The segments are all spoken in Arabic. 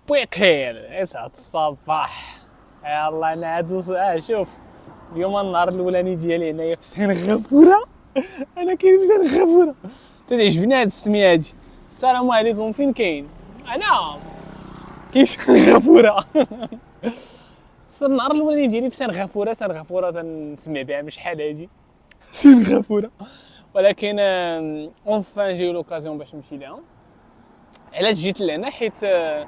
بخير، يسعد الصباح. يلا نعدو. شوف، اليوم النهار الاولاني ديالي هنايا في سين غفوره. انا كاين في سين غفوره، تعجبني هاد السميه هادي. السلام عليكم، فين كاين؟ انا كاين في سين غفوره. النهار الاولاني ديالي في سين غفوره. سين غفوره تنسمع بها من شحال هادي. سين غفوره، ولكن اونفان جاي لوكازيون باش نمشي لها. علاش جيت لهنا؟ حيت في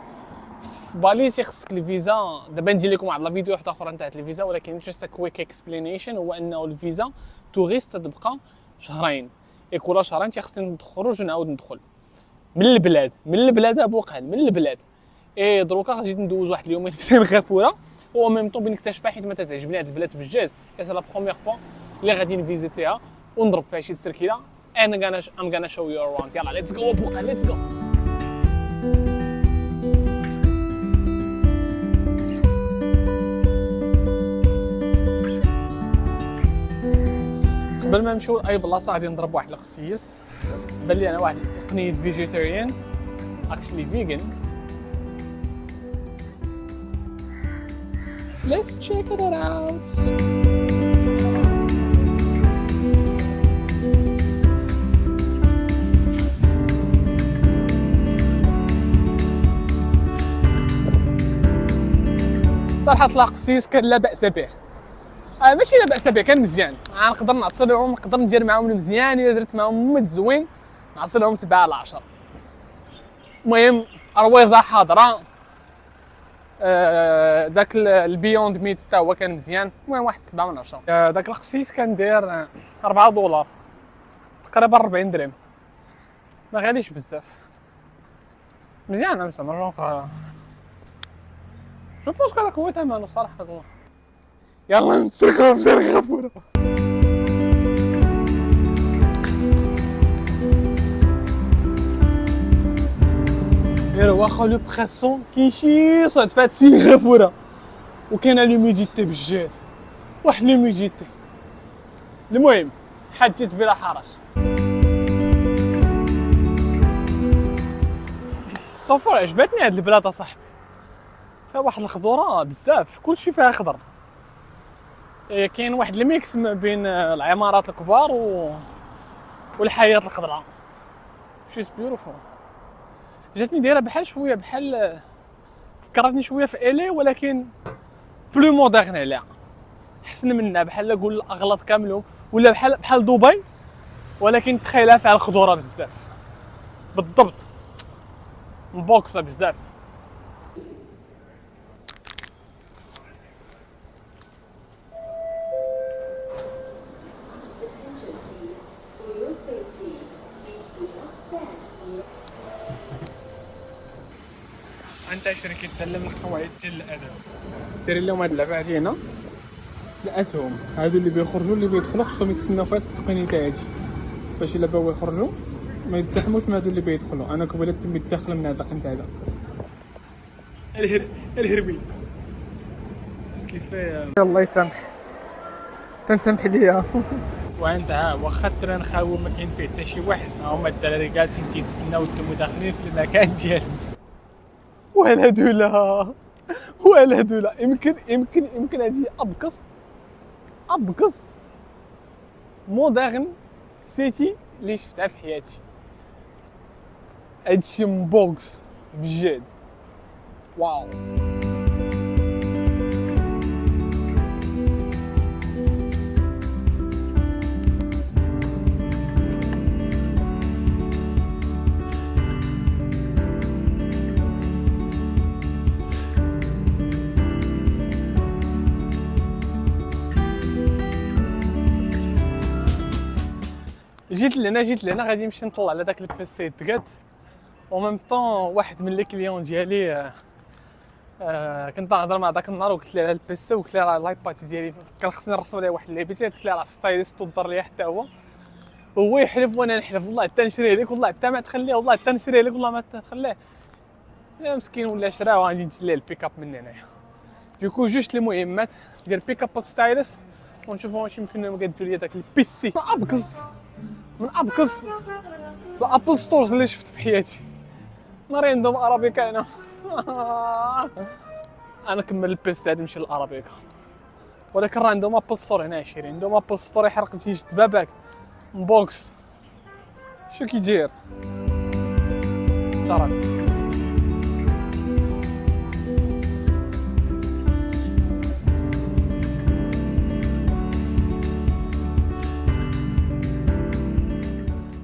بالي تيخصك الفيزا. دابا ندير لكم واحد لا فيديو واحده اخرى نتاع الفيزا، ولكن جست كويك اكسبلينيشن هو انه الفيزا توريست تبقى شهرين، كل شهرين تيخصني نخرج ونعاود ندخل من البلاد ابوقال من البلاد. دروكا غادي ندوز واحد اليومين في سين غفوره، و ميم طون بنكتشفها حيت ما تعجبني هاد البلاد بجد. سي لا بروميير فوا اللي غادي نفيزيتيها ونضرب فيها شي تسركيله. I'm gonna show you around. يلا ليتس جو ابوقال، ليتس جو. قبل ما نمشيو لاي بلاصه غادي نضرب واحد القصيص. بان لي انا واحد قنيت فيجيتيريان، اكشلي فيجن. Let's check it out. صراحة طلع قسيس كان لا بأس به. ماشي لا بأس به، كان مزيان. نقدر نعطي لهم، نقدر ندير معاهم المزيان. الا درت معاهم متزوين نعطي لهم 7 على 10. المهم ارويزه حاضره. داك البيوند ميت حتى هو كان مزيان. المهم واحد 7 من 10. داك القسيس كان داير $4 تقريبا 40 درهم. ما غاليش بزاف، مزيان. زعما جونغ جو بونس هذاك هو ثمنه صراحه. يلا نتسرقوا في سين غفوره. واخا لو بريسون كاين شي صعد في هاد سين غفوره، وكاينه لوميديتي بجد، واحد لوميديتي. المهم حديت بلا حرج. صافور عجبتني هاد البلاد اصاحبي، فيها واحد الخضوره بزاف، كلشي فيها خضر. كاين واحد الميكس ما بين العمارات الكبار والحياه الخضراء. شيز بيوتيفول. جاتني دايره بحال شويه بحال فكرتني شويه في الي، ولكن بلو مودرن عليها، احسن منها. بحال نقول اغلط كاملهم، ولا بحال دبي، ولكن تخيلها فيها الخضوره بزاف. بالضبط مبوكسه بزاف. انت شركه تعلم القواعد ديال الادب، ديري لهم هاد اللعبه هادي هنا. الاسهم هادو اللي بيخرجوا اللي بيدخلوا خصهم يتسناو في هاد التقنيته هادي، باش الا باغوا يخرجوا ما يتزاحموش مع هادو اللي بيدخلوا. انا قبيله تمي داخله من هاد القنت هذا الهربي. كيف الله يسامح، تنسمح ليا. وانت واخا التران خاوي ما كاين فيه حتى شي واحد، هما الدراري جالسين تيتسناو نتوما داخلين في المكان ديالهم. ولا دولا يمكن هادي ابقص مودرن سيتي اللي شفتها في حياتي. هادشي مبوكس بجد. واو. جيت لهنا غادي نمشي نطلع على داك البيسي تقاد. و ميم طون واحد من لي كليون ديالي كنت نهضر مع داك النهار، وقلت ليه على البيسي، وقلت ليه راه لايباد ديالي كان خصني نرسم عليه واحد اللعيبتين. قلت ليه راه ستايليست ودار ليا حتى هو يحلف وانا نحلف. والله حتى نشريه لك، والله حتى ما تخليه، والله حتى نشريه لك، والله ما تخليه. يا مسكين ولا شراه، وغادي ندير ليه البيك اب من هنايا. دوكو جوج المهمات ديال بيك اب ستايلس، ونشوفوا واش يمكن نقادو ليا داك البيسي. من ابكز الابل ستورز اللي شفت في حياتي. ناري عندهم ارابيكا هنا. انا كمل البيست هذه نمشي للارابيكا، ولكن راه عندهم ابل ستور هنا 20، عندهم ابل ستور يحرق تيجي دباباك بوكس. شو كيدير صراحه؟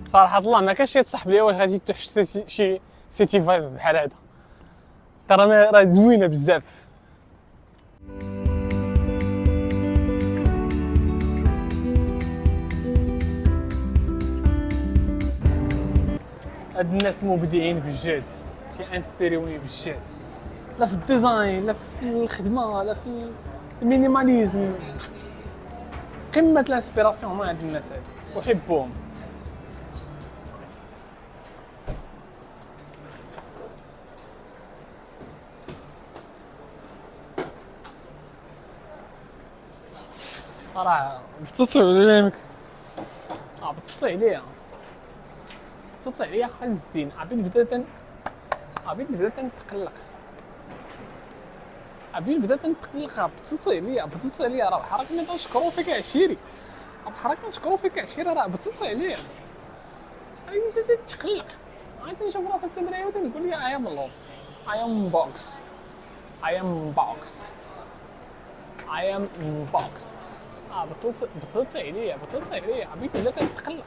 صراحه الله ما كانش يتصاحب ليا واش غادي تحش شي سيتي فايف بحال هذا، ترى راه زوينه بزاف. هاد الناس مبدعين بجد، انسبيريوني بجد، لا في الديزاين لا في الخدمه لا في المينيماليزم. قمه الانسبيراسيون مع هاد الناس هادو، احبهم. راه بتصيح عليك، بتصيح عليا، بتصيح عليا خا الزين. عبيد بدات نتقلق، بتصيح عليا راه بحال ملي تنشكرو فيك عشيري، راه بتصيح عليا. اي نزيد تقلق، عاد نشوف راسي في المرايه ونقول لي I am loved, I am box. بتصيح عليا، عبيد بدات نتقلق.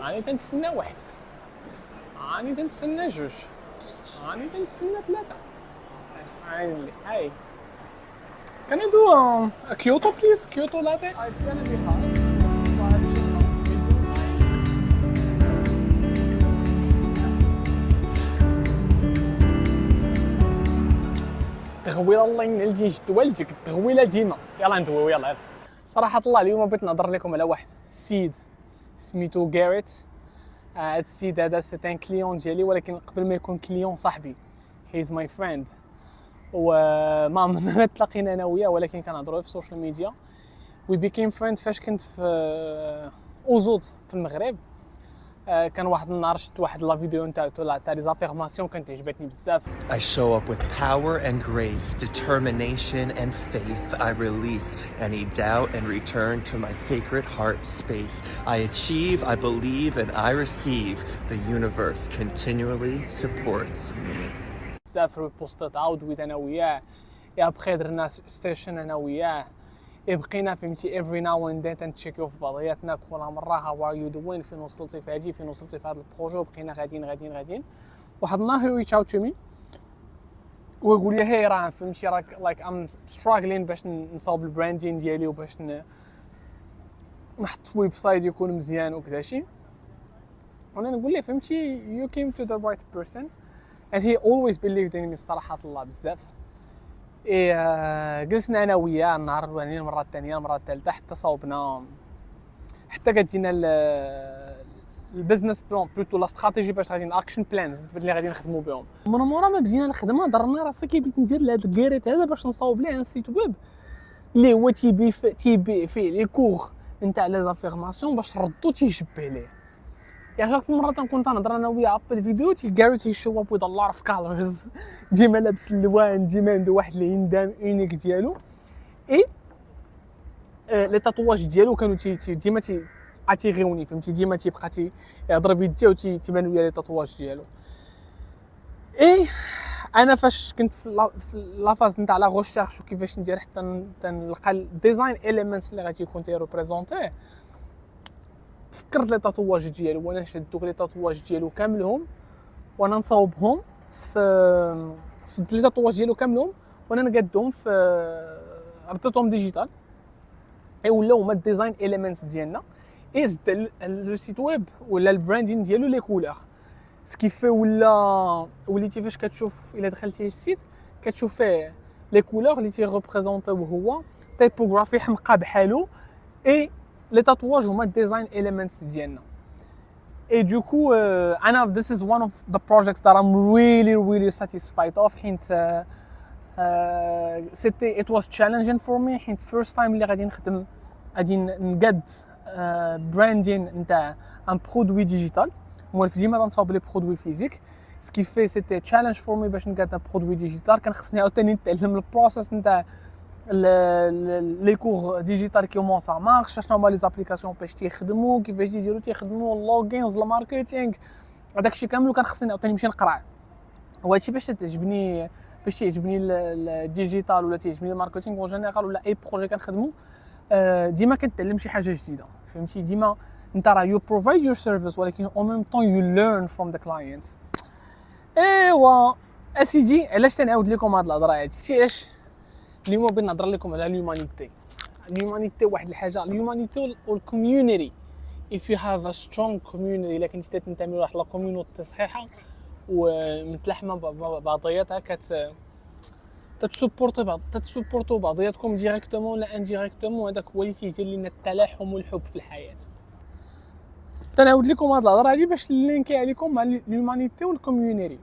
راني تنتسنى واحد، راني تنتسنى جوج، راني تنتسنى ثلاثة. هاي Can I do a Kyoto please? Kyoto latte? It's gonna be hard. But it's just تغويله الله ينعل جد والدك، التغويله ديما. يلا ندويو يلا. صراحة الله اليوم بغيت نهضر لكم على واحد السيد سميتو غاريت. هاد السيد هذا سي ان كليون ديالي، ولكن قبل ما يكون كليون صاحبي. هيز ماي فريند. وما تلاقينا انا وياه، ولكن كنهضروا في السوشيال ميديا. وي بيكيم فريند فاش كنت في اوزود في المغرب. كان واحد النهار شفت واحد لا فيديو نتاعو تاع لي زافيرماسيون كانت عجبتني بزاف. I show up with power and grace, determination and faith. I release any doubt and return to my sacred heart space. I achieve, I believe, and I receive. The universe continually supports me. بزاف ريبوستات عاود ويت انا وياه، يا بخي درنا سيشن انا وياه، بقينا فهمتي افري ناو اند ذن تنتشيكيو في بعضياتنا كل مره هاو ار يو دوين، فين وصلتي في هادي، فين وصلتي في هذا البروجي. وبقينا غاديين. واحد النهار هو ريتش اوت تو مي ويقول لي هي راه فهمتي راك لايك ام ستراغلين باش نصاوب البراندين ديالي وباش نحط ويب سايت يكون مزيان وكذا شي. وانا نقول له فهمتي you came to the right person and he always believed in me صراحه الله بزاف. جلسنا انا وياه النهار الاولاني، المره الثانيه، المره الثالثه، حتى صوبنا، حتى قدينا البزنس بلان بلوتو لا استراتيجي باش غادي الاكشن بلانز اللي غادي نخدموا بهم. من مورا ما بدينا الخدمه درنا راسي كيبغيت ندير لهاد الكاريت هذا باش نصاوب ليه ان سيت ويب اللي هو تيبي فيه لي كور نتاع لي زافيرماسيون باش ردو تيشبه ليه. يا شاك في مره تنكون تنهضر انا وياه ابل فيديو تيغاري تيشو اب وذ ا لوت اوف كالرز، ديما لابس اللوان، ديما عنده واحد الهندام اونيك ديالو. اي لي تاتواج ديالو كانوا ديما اتيغيوني فهمتي، ديما تيبقى تيهضر بيديه وتيبانوا لي تاتواج ديالو. اي انا فاش كنت في لافاز نتاع لا غوشيرش وكيفاش ندير حتى نلقى الديزاين اليمنتس اللي غادي يكون تيريبريزونتيه، تفكرت لي تاتواج ديالو وانا نشد دوك لي تاتواج ديالو كاملهم وانا نصاوبهم في صد لي تاتواج ديالو كاملهم وانا نقادهم في رديتهم ديجيتال. اي ولاو هما الديزاين اليمنتس ديالنا. اي زدت لو سيت ويب ولا البراندين ديالو لي كولور سكيفي وليتي فاش كتشوف الا دخلتي السيت كتشوف فيه لي كولور اللي تيغوبريزونطيو هو تايبوغرافي حمقى بحالو. اي لي تاتواج هما الديزاين اليمنتس ديالنا. اي دوكو انا this is one of the projects that I'm really satisfied of حيت c'était it was challenging for me حيت first time اللي غادي نخدم غادي نقاد براندين نتاع ان برودوي ديجيتال. موالف ديما تنصاوب لي برودوي فيزيك سكي في سيتي تشالنج فور مي باش نقاد برودوي ديجيتال. كان خصني عاوتاني نتعلم البروسيس نتاع لي كور ديجيتال كيمون سا مارش، شنو هما لي زابليكاسيون باش تيخدموا، كيفاش تيخدموا اللوغينز الماركتينغ، هذاك الشيء كامل. وكان خصني عاوتاني نمشي نقرا. وهادشي باش تعجبني الديجيتال ولا تعجبني الماركتينغ اون جينيرال ولا اي بروجي كنخدمو. ديما كنتعلم شي حاجه جديده، فهمتي؟ ديما انت راه يو بروفايد يور سيرفيس ولكن اون ميم طون يو ليرن فروم ذا كلاينت. ايوا اسيدي، علاش تنعاود لكم هاد الهضره هادي؟ شي علاش اليوم بغيت نهضر لكم على اليومانيتي. واحد الحاجه، اليومانيتي والكوميونيتي. if you have a strong community، الا كنتي تنتمي لواحد لا كوميونيتي صحيحه ومتلحمه بعضياتها، تتسبورتو بعضياتكم ديريكتومون ولا انديريكتومون. هذاك هو اللي تيدير لنا التلاحم والحب في الحياه. تنعاود لكم هاد الهضره هادي باش نلينكي عليكم مع الهيومانيتي والكوميونيتي.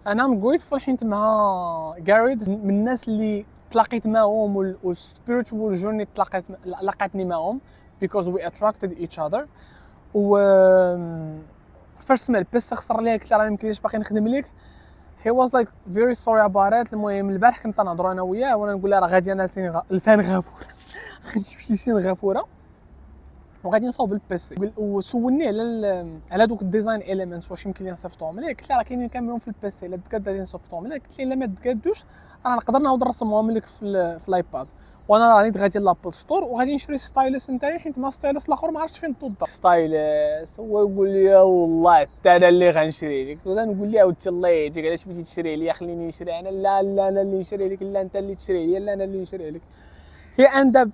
انا مغويتفول حيت مع غاريد من الناس اللي تلاقيت معهم والسبيريتوال جورني لقاتني معهم because we attracted each other. و فاش سمع البيس خسر ليها قلت له راه يمكنليش باقي نخدم ليك. he was like very sorry about it. المهم البارح كنت نهضروا انا وياه وانا نقول له راه غادي انا لسان غفور غادي في لسان غفوره وغادي نصاوب البيس. وسولني على دوك الديزاين اليمنتس واش يمكن لي نصيفطهم ليه. قلت له راه كاينين كاملين في البيس، الا تقاد غادي نصيفطهم ليه. قلت لي الا ما تقادوش انا نقدر نعاود نرسمهم لك في الايباد، وانا راني غادي لابل ستور وغادي نشري ستايلس نتاعي حيت ما ستايلس الاخر ما عرفتش فين توضع ستايلس. هو يقول لي والله حتى انا اللي غنشري لك. ولا نقول ليه ودي الله يهديك علاش بغيتي تشري لي، خليني نشري انا. لا انا اللي نشري لك، لا انت اللي تشري لي، لا انا اللي نشري لك. he end up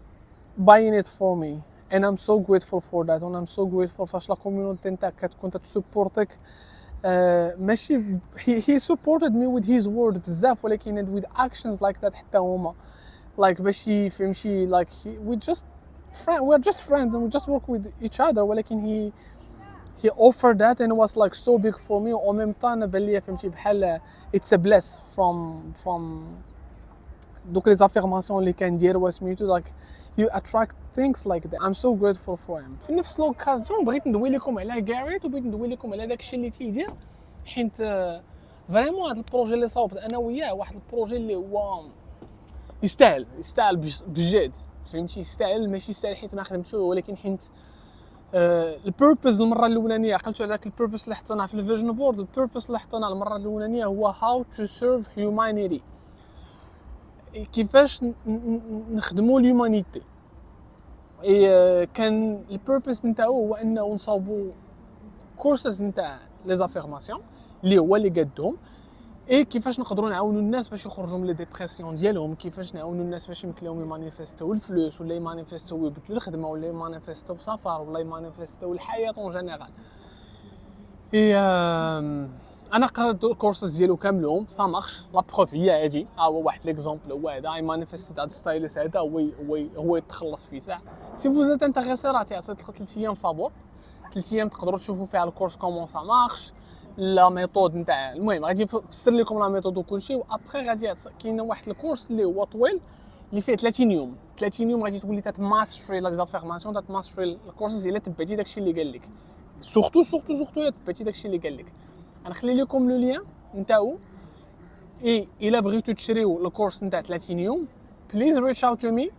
buying it for me and I'm so grateful for that. and I'm so grateful فاش لا كوميونيتي نتاعك كتكون تسبورتك. ماشي he supported me with his word بزاف ولكن with actions like that حتى هما like باش يفهمشي like we're just friends and we just work with each other. ولكن he offered that and it was like so big for me. و même temps انا بان ليا فهمتي بحال it's a bless from دوك لي زافيرماسيون اللي كندير سميتو like you attract things like that. I'm so grateful for him. في نفس لوكازيون بغيت ندوي لكم على غاريت وبغيت ندوي لكم على داكشي اللي تيدير حيت فريمون هذا البروجي اللي صاوبت انا وياه واحد البروجي اللي هو يستاهل بجد، فهمتي؟ يستاهل، ماشي يستاهل حيت ما خدمت فيه ولكن حيت البيربز المره الاولانيه عقلتوا على داك البيربز اللي حطيناه في الفيجن بورد. البيربز اللي حطيناه المره الاولانيه هو how to serve humanity، كيفاش نخدموا الهيومانيتي. كان البيربز نتاعو هو انه نصاوبوا كورسز نتاع لي زافيرماسيون اللي هو اللي قدهم، كيفاش نقدروا نعاونوا الناس باش يخرجوا من لي ديبرسيون ديالهم، كيفاش نعاونوا الناس باش يمكن لهم يمانيفيستيو الفلوس ولا يمانيفيستيو يبدلوا الخدمه ولا يمانيفيستيو سفر ولا يمانيفيستيو الحياه اون جينيرال. انا قرات الكورسز ديالو كاملهم سا مارش. لا بروف هي هادي، هو واحد ليكزامبل هو هذا. اي مانيفيستيت هذا ستايلس هذا هو يتخلص في ساعه. سي فوز ات انتريسي راه تعطي 3 ايام فابور، 3 ايام تقدروا تشوفوا فيها الكورس كومون سا مارش، لا ميثود نتاع. المهم غادي نفسر لكم لا ميثود وكلشي. وابخي غادي كاين واحد الكورس اللي هو طويل اللي فيه 30 يوم. 30 يوم غادي تولي تماستري لا زافيرماسيون، تماستري الكورسز الا تبعتي داكشي اللي قال لك. سورتو الا تبعتي داكشي اللي قال لك. غنخلي لكم لو لين نتاعو. الا بغيتو تشريو الكورس نتاع 30 يوم بليز ريتش اوت تو مي.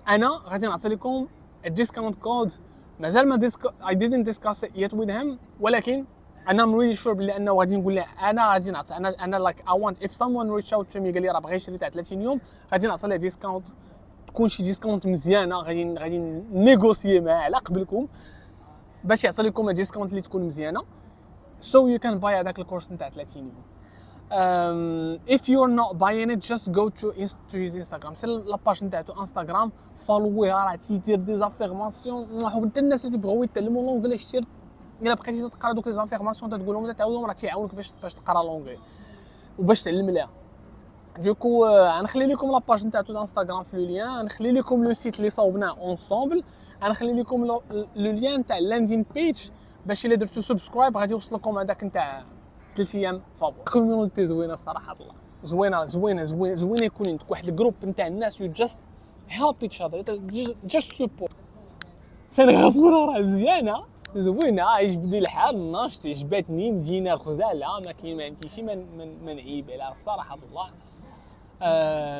انا غادي نعطي لكم الديسكاونت كود. مازال ما I didn't discuss it yet with him ولكن انا really sure بلي انه غادي نقول له انا غادي نعطي انا like I want if someone reach out to me قال لي راه باغي يشري تاع 30 يوم غادي نعطي له ديسكاونت، تكون شي ديسكاونت مزيانه. غادي نيغوسيي معاه على قبلكم باش يعطي لكم ديسكاونت اللي تكون مزيانه so you can buy هذاك الكورس نتاع 30 يوم. if you're not buying it just go to his Instagram. سير لاباج نتاعو انستغرام فولويه، راه تيدير دي زافيرماسيون. حتى الناس اللي تبغيو يتعلموا لونجلي شتي الا بقيتي تقرا دوك لي زافيرماسيون تقول لهم تعاودهم راه تيعاونك باش تقرا لونجلي وباش تعلم ليها. دوكو غنخلي لكم لاباج نتاعو انستغرام في لو لين، غنخلي لكم لو سيت اللي صاوبناه اونصومبل، غنخلي لكم لو لين نتاع اللاندين بيج باش الا درتو سبسكرايب غادي يوصلكم هذاك نتاع 3 ايام فابور. كوميونيتي زوينه صراحه الله، زوينه يكون عندك واحد الجروب نتاع الناس يو جاست هيلب ايتش اذر، جاست سبورت. سنغافوره راه مزيانه زوينه يجبد لي الحال ناشط عجبتني مدينه غزاله ما كاين ما عندي شي من نعيب عليها الصراحه الله.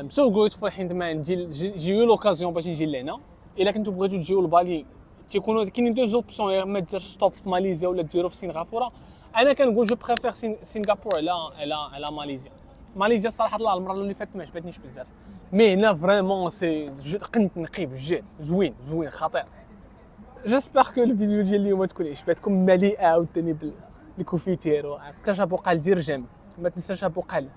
بصح قلت في حين ما نجي جيو لوكازيون باش نجي لهنا. الا كنتو بغيتو تجيو لبالي تيكونوا كاينين دو زوبسيون، يا اما دير ستوب في ماليزيا ولا ديرو في سنغافوره. انا كنقول جو بريفير سنغافور على ماليزيا. ماليزيا صراحه الله المره اللي فاتت ما عجبتنيش بزاف، مي هنا فريمون سي قنت نقي بجد زوين خطير. جيسبر كو الفيديو ديال اليوم تكون عجبتكم مليئه عاوتاني بالكوفيتير حتى جا بوقال دير جيم، ما تنساش بوقال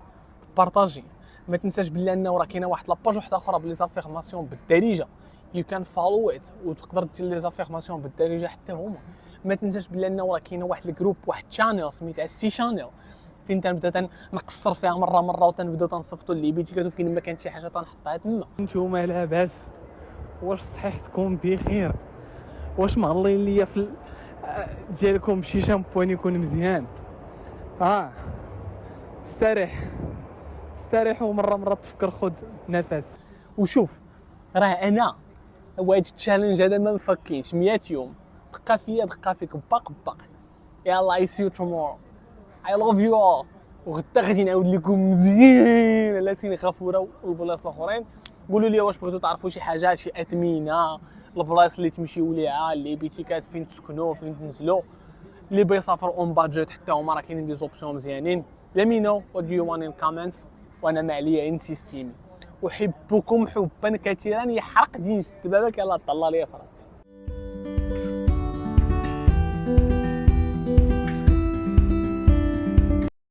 بارطاجي، ما تنساش بلي انه راه كاينه واحد لاباج وحده اخرى بلي زافيرماسيون بالدارجه يو كان فولو ات وتقدر دير لي زافيرماسيون بالدارجه حتى هما. ما تنساش بلي انه راه كاينه واحد الجروب واحد شانيل سميتها سي شانيل فين تنبدا نقصر فيها مره وتنبداو تنصيفطوا الليبيتيكات وفين ما كانت شي حاجه تنحطها تما. نتوما لاباس؟ واش صحيحتكم بخير؟ واش مهلين ليا في ديالكم شي شامبوين يكون مزيان؟ استريحوا مره تفكر خذ نفس وشوف. راه انا هاد التشالنج هذا ما مفكينش 100 يوم دقه فيا دقه فيك باق يلا اي سي يو تومورو اي لاف يو اول. وغدا غادي نعاود لكم مزيان على سنغافوره والبلايص الاخرين. قولوا لي واش بغيتوا تعرفوا شي حاجه شي اثمنه البلايص اللي تمشيو ليها اللي بيتيكات فين تسكنوا فين تنزلوا اللي بغا يسافر اون بادجيت حتى هما راه كاينين دي زوبسيون مزيانين. لمينو وات دو يو وان ان كومنتس وانا ما عليا انسيستيمي. احبكم حبا كثيرا يحرق دين الدبابه يلا طلع ليا فراسك.